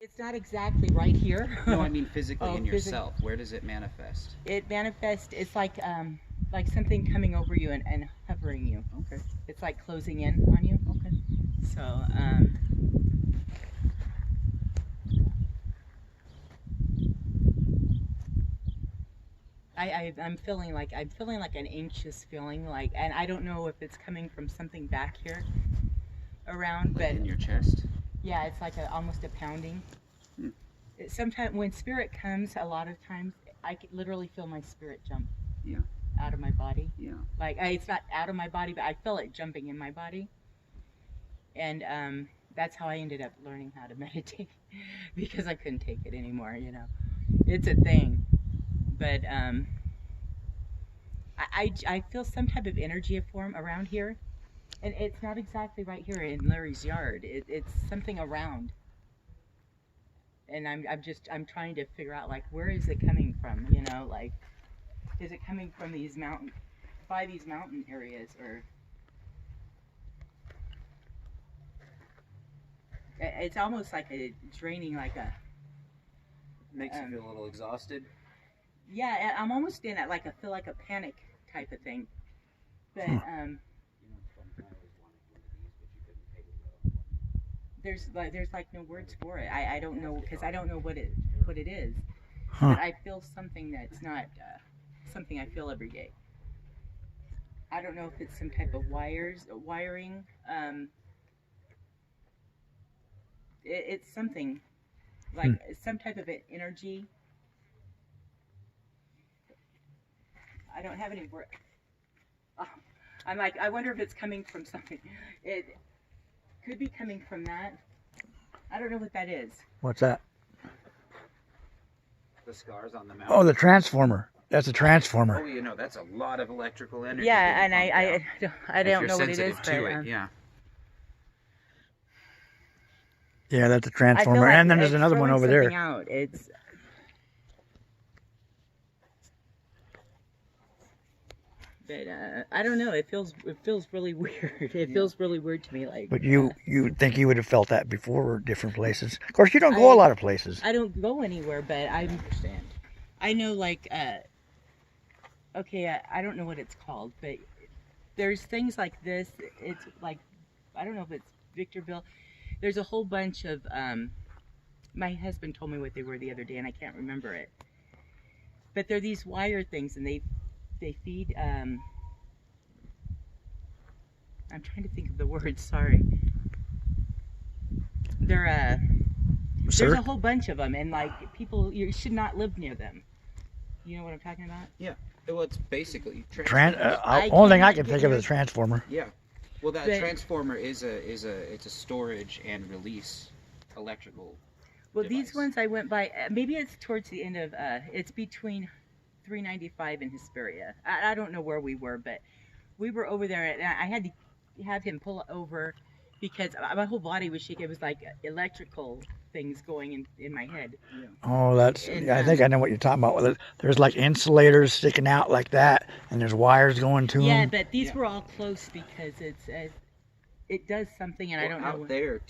It's not exactly right here. No, I mean physically Oh, in yourself. Where does it manifest? it manifests. It's like something coming over you and hovering you. Okay. It's like closing in on you. Okay. So I'm feeling like an anxious feeling, like, and I don't know if it's coming from something back here around, Like but in your chest? yeah, it's like almost a pounding. Hmm. Sometimes when spirit comes, a lot of times I could literally feel my spirit jump. Yeah. Out of my body. Yeah. Like it's not out of my body, but I feel it jumping in my body, and that's how I ended up learning how to meditate because I couldn't take it anymore. It's a thing, but I feel some type of energy form around here, and it's not exactly right here in Larry's yard. It's something around, and I'm trying to figure out, like, where is it coming from? Like, is it coming from these mountain areas, or it's almost like a draining, like a Makes you feel a little exhausted. yeah. I'm almost in it, like I feel like a panic type of thing, but there's like no words for it. I don't know, because I don't know what it is, but I feel something that's not something I feel every day. I don't know if it's some type of wiring. It's something like some type of energy. I don't have any word. Oh, I'm like, I wonder if it's coming from something. It could be coming from that. I don't know what that is. What's that? The scars on the mouth. Oh, the transformer. That's a transformer. Oh, that's a lot of electrical energy. Yeah, and I don't know what it is, to but it, yeah. Yeah, that's a I feel transformer. like And then there's it's another one throwing over there. something out. But I don't know. It feels really weird. It feels really weird to me. Like, But you think you would have felt that before different places. Of course, you don't go a lot of places. I don't go anywhere, but I understand. I know, like, okay, I don't know what it's called, but there's things like this. It's like, I don't know if it's Victorville. There's a whole bunch of, my husband told me what they were the other day, and I can't remember it. But they're these wire things, and they feed, I'm trying to think of the word, sorry. They're, there's a whole bunch of them, and, like, people, you should not live near them. You know what I'm talking about? Yeah. Well, it's basically only thing I can think of is a transformer. Yeah. Well, that transformer it's a storage and release electrical. Well, device. these ones I went by. Maybe it's towards the end of. It's between 395 and Hesperia. I don't know where we were, but we were over there, and I had to have him pull over because my whole body was shaking. It was like electrical things going in my head. Yeah. Oh, I think I know what you're talking about. There's like insulators sticking out like that, and there's wires going to them. Yeah, but these were all close because it does something, and I don't know. Out there,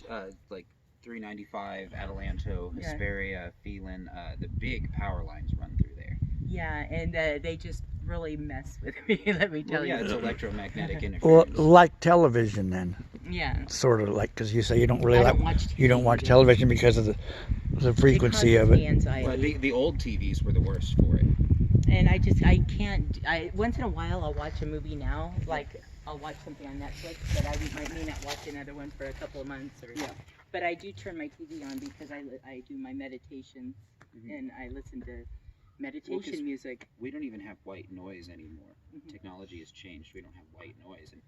like 395, Adelanto, Hesperia, Phelan, the big power lines run through there. Yeah, and they just really mess with me. Let me tell you. Yeah, it's electromagnetic interference. Well, like television then. Yeah. Sort of like, because you say you don't really you don't watch television because of the frequency of it. Anxiety. Well, the old TVs were the worst for it. And I can't. Once in a while I'll watch a movie now, like I'll watch something on Netflix, but I may not watch another one for a couple of months. But I do turn my TV on because I do my meditations, and I listen to meditation music. We don't even have white noise anymore. Technology has changed. We don't have white noise, and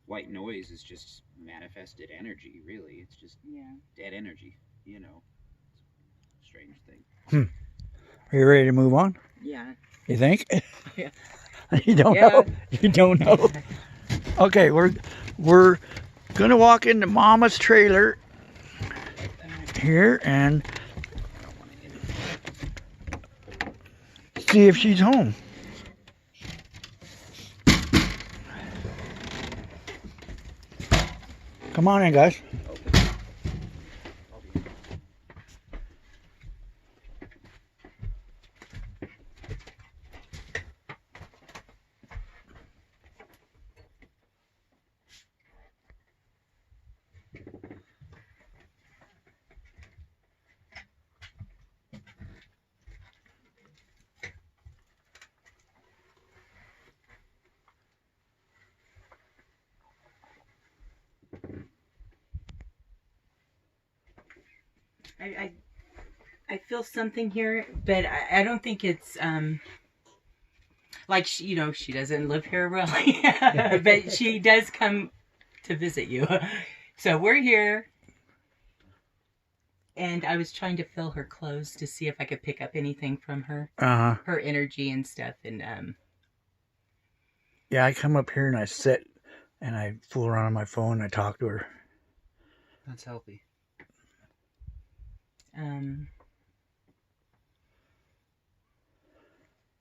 white noise is just manifested energy. Really, it's just dead energy. Strange thing. Are you ready to move on? Yeah. You think? Yeah. You don't know. You don't know. Okay, we're gonna walk into Mama's trailer here and see if she's home. Come on in, guys. I feel something here, but I don't think it's like she, she doesn't live here really, but she does come to visit you. So we're here, and I was trying to feel her clothes to see if I could pick up anything from her, her energy and stuff, and Yeah, I come up here and I sit and I fool around on my phone and I talk to her. That's healthy.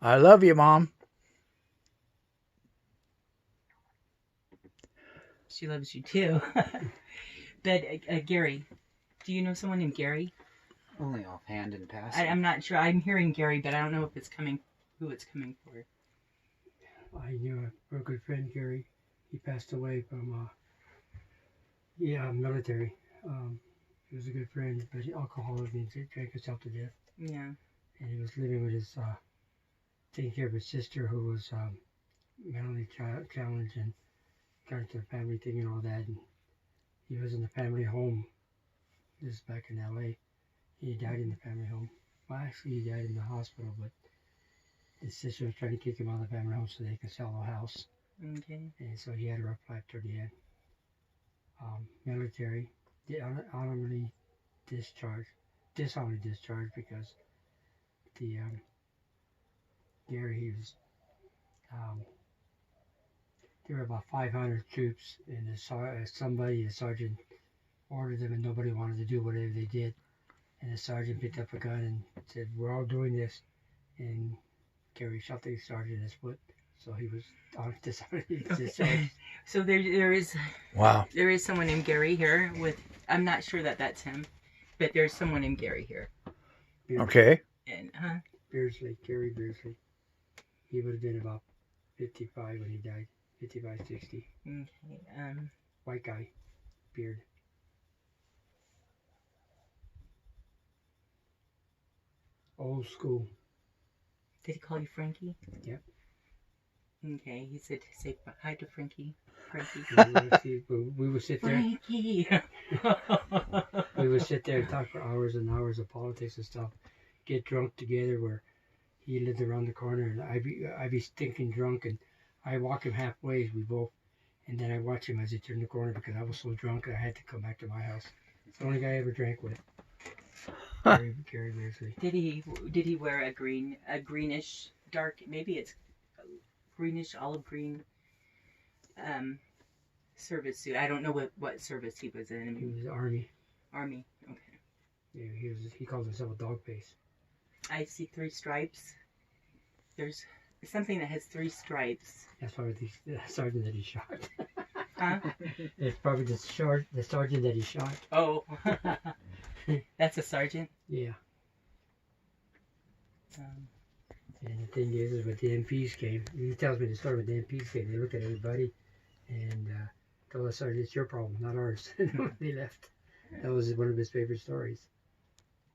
I love you, Mom. She loves you too. But Gary, do you know someone named Gary? Only offhand and passing. I'm not sure. I'm hearing Gary, but I don't know if it's coming. Who it's coming for? I knew a real good friend, Gary. He passed away from military. He was a good friend, but alcoholism, he drank himself to death. Yeah. And he was living with his, taking care of his sister who was mentally challenged and got into the family thing and all that. And he was in the family home. This is back in LA. He died in the family home. Well, actually, he died in the hospital, but his sister was trying to kick him out of the family home so they could sell the house. Okay. And so he had a rough life toward the end. Military, dishonorably discharged because the Gary, he was there were about 500 troops, and the sergeant ordered them, and nobody wanted to do whatever they did. And the sergeant picked up a gun and said, "We're all doing this," and Gary shot the sergeant in his foot. So he was dishonorably discharged. So there is there is someone named Gary here with. I'm not sure that that's him, but there's someone named Gary here. Beardsley. Okay. And Beardsley, Gary Beardsley. He would have been about 55 when he died. 55, 60. Okay. White guy, beard. Old school. Did he call you Frankie? Yep. Okay. He said to say hi to Frankie. Frankie. We would sit there. Frankie. We would sit there and talk for hours and hours of politics and stuff. Get drunk together. Where he lived around the corner, and I'd be stinking drunk, and I walk him halfway. We both, and then I watch him as he turned the corner because I was so drunk I had to come back to my house. It's the only guy I ever drank with. Gary Beardsley. Did he wear a greenish dark? Maybe it's greenish olive green. Service suit. I don't know what service he was in. He was Army. Army. Okay. Yeah, he called himself a dog face. I see 3 stripes. There's something that has 3 stripes. That's probably the sergeant that he shot. Huh? It's probably the sergeant that he shot. Oh. That's a sergeant? Yeah. And the thing is when the MPs came, he tells me the story when the MPs came, they looked at everybody and told the sergeant, "It's your problem, not ours." They left. That was one of his favorite stories.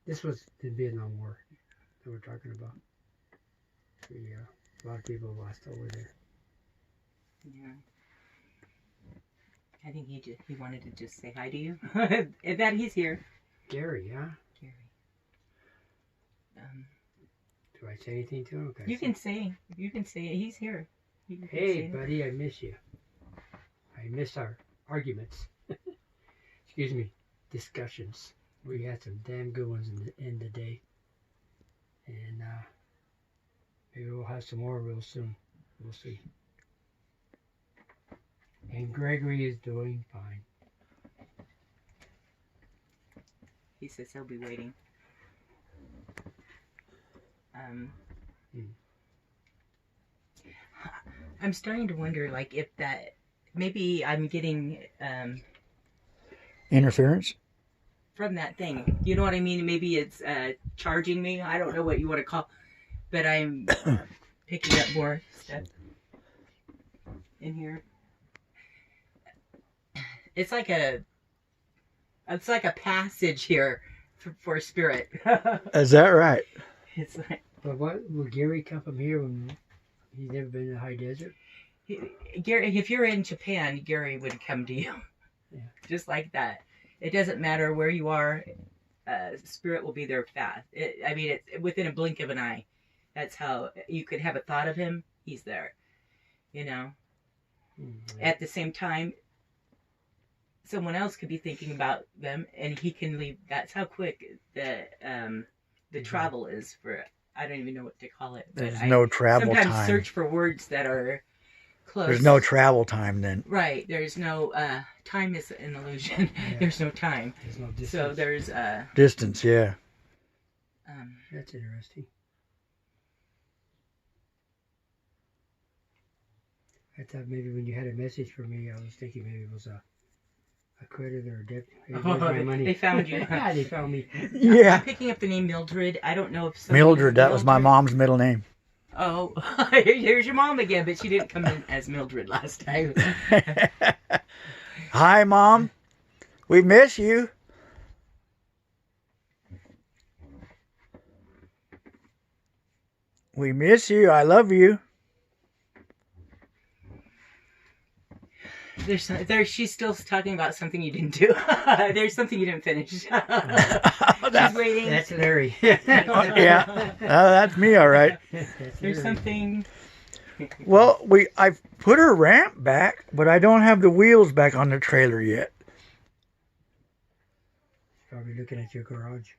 This was the Vietnam War that we're talking about. A lot of people lost over there. Yeah. I think he wanted to just say hi to you. That he's here. Gary, huh? Gary. Do I say anything to him? You can say it. He's here. Hey, buddy, I miss you. I miss our arguments. Excuse me, discussions. We had some damn good ones in the end of the day. And maybe we'll have some more real soon. We'll see. And Gregory is doing fine. He says he'll be waiting. I'm starting to wonder, like, if that maybe I'm getting interference from that thing. You know what I mean? Maybe it's charging me. I don't know what you want to call, but I'm picking up more stuff in here. It's like a passage here for spirit. Is that right? It's like, But what will Gary come from here when he's never been in the high desert? Gary, if you're in Japan, Gary would come to you. Yeah. Just like that. It doesn't matter where you are. spirit will be there fast. I mean, it's within a blink of an eye. That's how you could have a thought of him. He's there. You know. Mm-hmm. At the same time, someone else could be thinking about them, and he can leave. That's how quick the travel is for. I don't even know what to call it. There's no travel sometimes time. search for words that are close. There's no travel time then. Right. There's no time is an illusion. Yeah. There's no time. There's no distance. So there's Distance, yeah. That's interesting. I thought maybe when you had a message for me, I was thinking maybe it was a credit or a debt. Hey, where's my money? They found you. Yeah, they found me. Yeah. I'm picking up the name Mildred. I don't know if somebody- Mildred, that was my Mildred? mom's middle name. Oh, here's your mom again, but she didn't come in as Mildred last time. Hi, Mom. We miss you. We miss you. I love you. She's still talking about something you didn't do. There's something you didn't finish. She's waiting. That's Larry. Yeah, that's me, all right. There's something. Well, I've put her ramp back, but I don't have the wheels back on the trailer yet. Probably looking at your garage.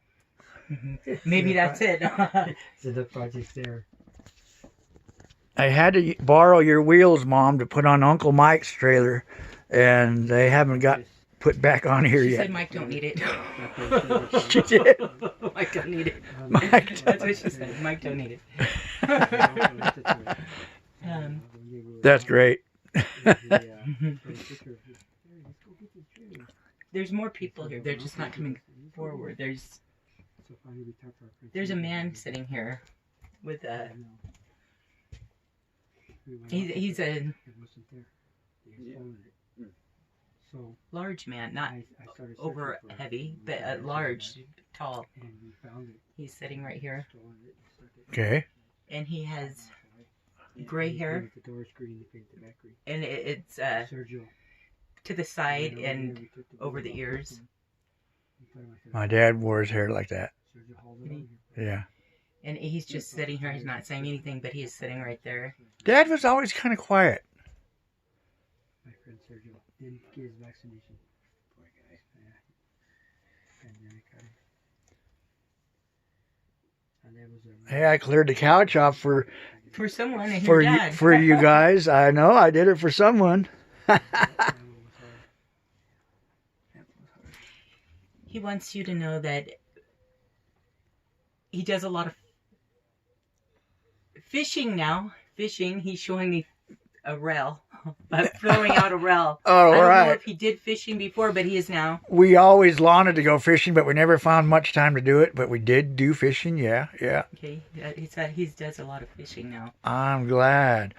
Maybe that's it. So the project's there. I had to borrow your wheels, Mom, to put on Uncle Mike's trailer, and they haven't got put back on here She yet. said Mike don't need it. She did. Mike don't need it. Mike That's what she said. Mike don't need it. That's great. There's more people here. They're just not coming forward. There's a man sitting here with a. He's a large man, not over heavy, but a large, tall. He's sitting right here, Okay. and he has gray hair, and it's to the side and over the ears. My dad wore his hair like that. Yeah. And he's just sitting here. He's not saying anything, but he is sitting right there. Dad was always kind of quiet. My friend Sergio didn't get his vaccination. Poor guy. Pandemic got him. And that was Hey, I cleared the couch off for someone, and for your you, dad. for you guys. I know I did it for someone. He wants you to know that he does a lot of fishing now. Fishing. He's showing me a reel. Throwing out a reel. Oh, I don't know right. if he did fishing before, but he is now. We always wanted to go fishing, but we never found much time to do it. But we did do fishing. Yeah, yeah. Okay. He does a lot of fishing now. I'm glad.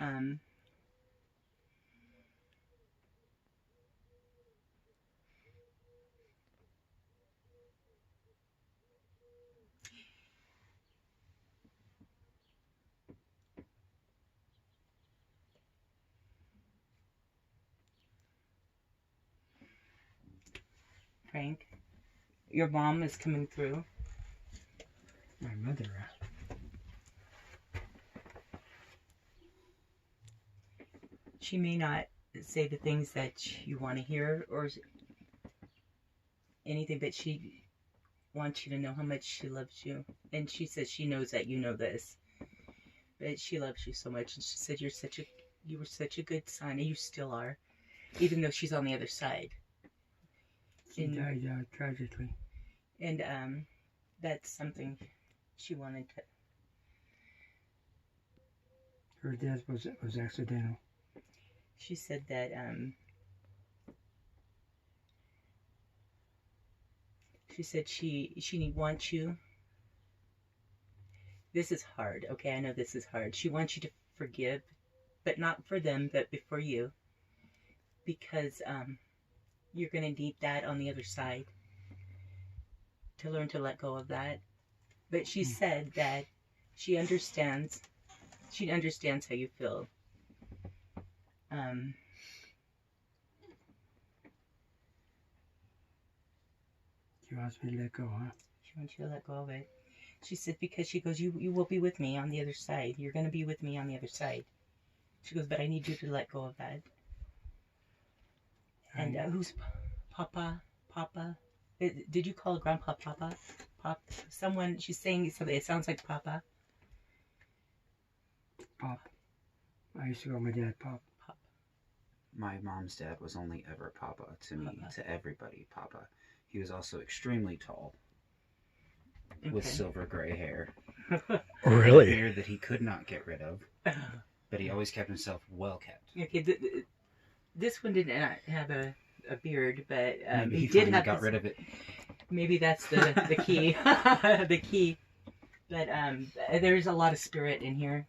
Frank, your mom is coming through. my mother. She may not say the things that you want to hear or anything, but she wants you to know how much she loves you. And she says she knows that you know this, but she loves you so much. And she said you were such a good son, and you still are, even though she's on the other side. She died tragically. And that's something she wanted to. Her death was accidental. She said that she said she wants you. This is hard, okay? I know this is hard. She wants you to forgive, but not for them, but for you, because you're gonna need that on the other side to learn to let go of that. But she said that she understands how you feel. She wants me to let go, huh? wants you to let go of it. She said, because she goes, you will be with me on the other side. You're going to be with me on the other side. She goes, but I need you to let go of that. And who's Papa? Papa? Did you call Grandpa Papa? Pop? Someone, she's saying something. It sounds like Papa. Pop. I used to call my dad Pop. Pop. My mom's dad was only ever Papa to me, Papa. to everybody, Papa. He was also extremely tall, with Okay. silver gray hair. Really? Hair that he could not get rid of, but he always kept himself well kept. Okay, this one didn't have a beard, but Maybe he he did finally have got this, rid of it. Maybe that's the key. The key. But there's a lot of spirit in here.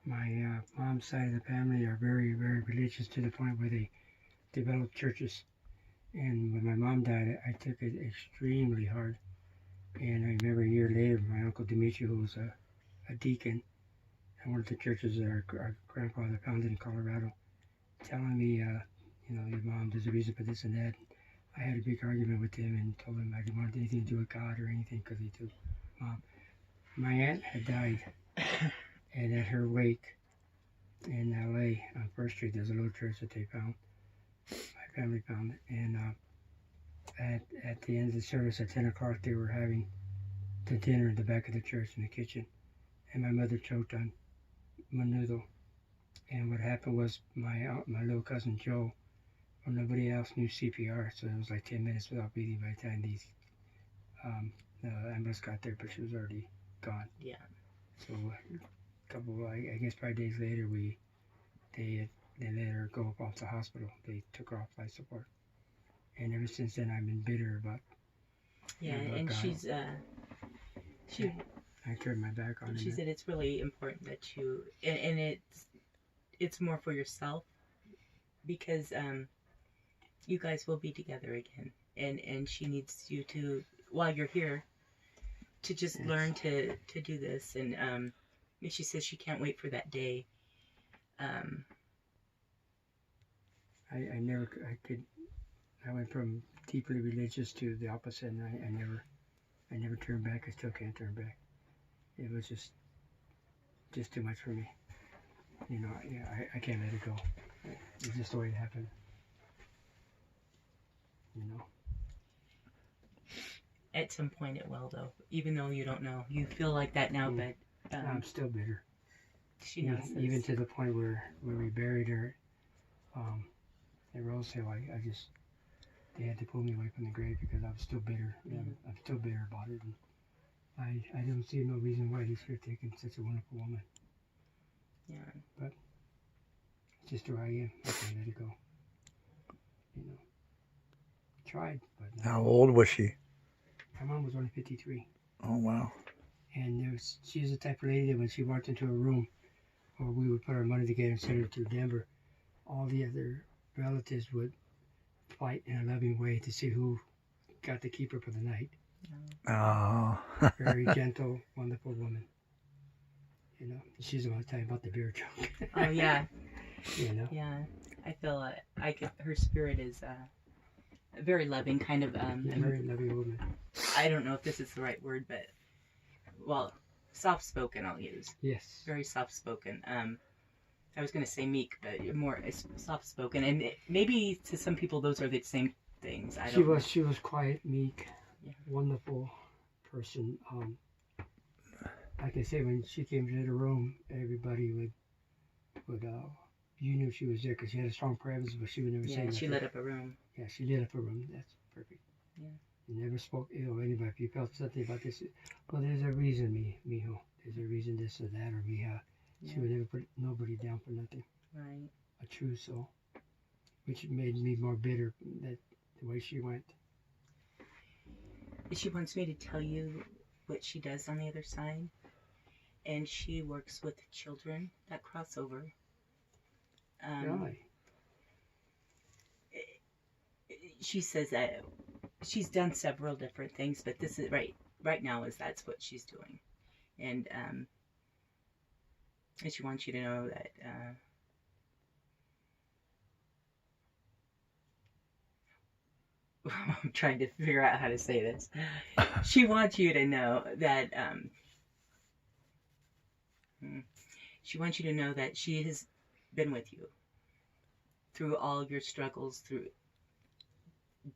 My mom's side of the family are very, very religious to the point where they developed churches. And when my mom died, I took it extremely hard. And I remember a year later, my uncle Dimitri, who was a deacon at one of the churches that our grandfather founded in Colorado, telling me, your mom, there's a reason for this and that. I had a big argument with him and told him I didn't want anything to do with God or anything because he took mom. My aunt had died, and at her wake in L.A. on First Street, there's a little church that they found. My family found it, and at the end of the service at 10 o'clock, they were having the dinner in the back of the church in the kitchen, and my mother choked on menudo. And what happened was my little cousin Joe, well, nobody else knew CPR, so it was like 10 minutes without breathing by the time the ambulance got there, but she was already gone. Yeah. So a couple, I guess 5 days later, they let her go off the hospital. They took her off life support, and ever since then I've been bitter about. Yeah, about and God. she I turned my back on she it. said it's really important that you and it's more for yourself because you guys will be together again, and she needs you to, while you're here, to just Yes. learn to do this. And she says she can't wait for that day. I went from deeply religious to the opposite, and I never turned back. I still can't turn back. It was just too much for me. I can't let it go. It's just the way it happened. At some point it will, though, even though you don't know. You feel like that now, but I'm still bitter. she knows this. Even to the point where we buried her at Rose Hill, they had to pull me away from the grave because I'm still bitter. I'm still bitter about it. And I don't see no reason why they should have taken such a wonderful woman. Yeah. But it's just who I am. I can't let it go. Tried, but How old was she? my mom was only 53. Oh, wow. And she was the type of lady that when she walked into a room, or we would put our money together and send her to Denver, all the other relatives would fight in a loving way to see who got to keep her for the night. Oh. Very gentle, wonderful woman. She's the one talking about the beer junk. Oh yeah. Yeah, I feel her spirit is very loving, kind of. very loving woman. I don't know if this is the right word, but soft spoken. I'll use Yes. very soft spoken. I was going to say meek, but more soft spoken, and maybe to some people those are the same things. I don't know. She was quiet, meek, Yeah. wonderful person. Like I say, when she came into the room, everybody would you knew she was there because she had a strong presence, but she would never say Yeah, nothing. she lit up a room. Yeah, she lit up a room. That's perfect. Yeah. You never spoke ill of anybody. If you felt something about this, well, there's a reason, mijo. There's a reason this or that, or mija. She Yeah. would never put nobody down for nothing. Right. A true soul. Which made me more bitter that the way she went. She wants me to tell you what she does on the other side, and she works with children that cross over. Really? She says that she's done several different things, but this is right now that's what she's doing, and she wants you to know that I'm trying to figure out how to say this. She wants you to know that she wants you to know that she has been with you through all of your struggles, through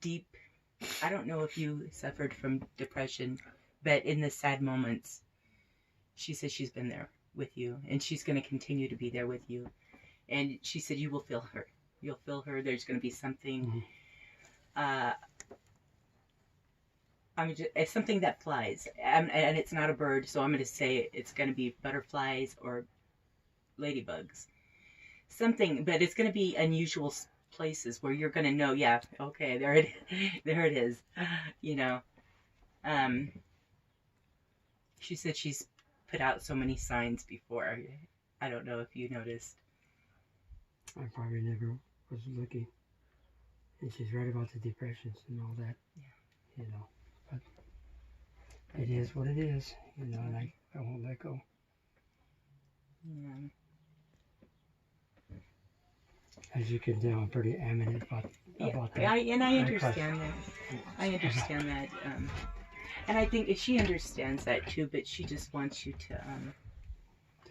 deep, I don't know if you suffered from depression, but in the sad moments, she says she's been there with you, and she's going to continue to be there with you. And she said you will feel her. You'll feel her. There's going to be something, it's something that flies, and it's not a bird, so I'm going to say it's going to be butterflies or ladybugs. Something, but it's going to be unusual places where you're going to know, yeah, okay, there it is, you know. She said she's put out so many signs before. I don't know if you noticed. I probably never was looking. And she's right about the depressions and all that. Yeah. You know. But it is what it is, you know, and I won't let go. Yeah. As you can tell, I'm pretty adamant about that. I understand that. I understand that. And I think she understands that too, but she just wants you to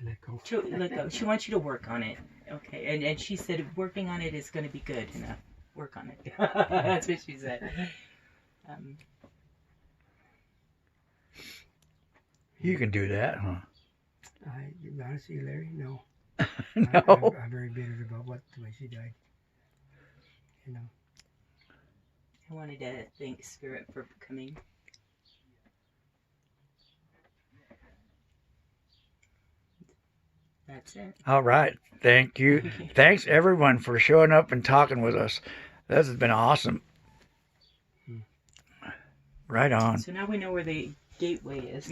let go. To let go. She wants you to work on it. Okay. And she said working on it is going to be good enough. Work on it. That's what she said. You can do that, huh? Honestly, Larry, no. No. I'm very bitter about the way she died. You know. I wanted to thank Spirit for coming. That's it. All right. Thank you. Thanks, everyone, for showing up and talking with us. This has been awesome. Right on. So now we know where the gateway is.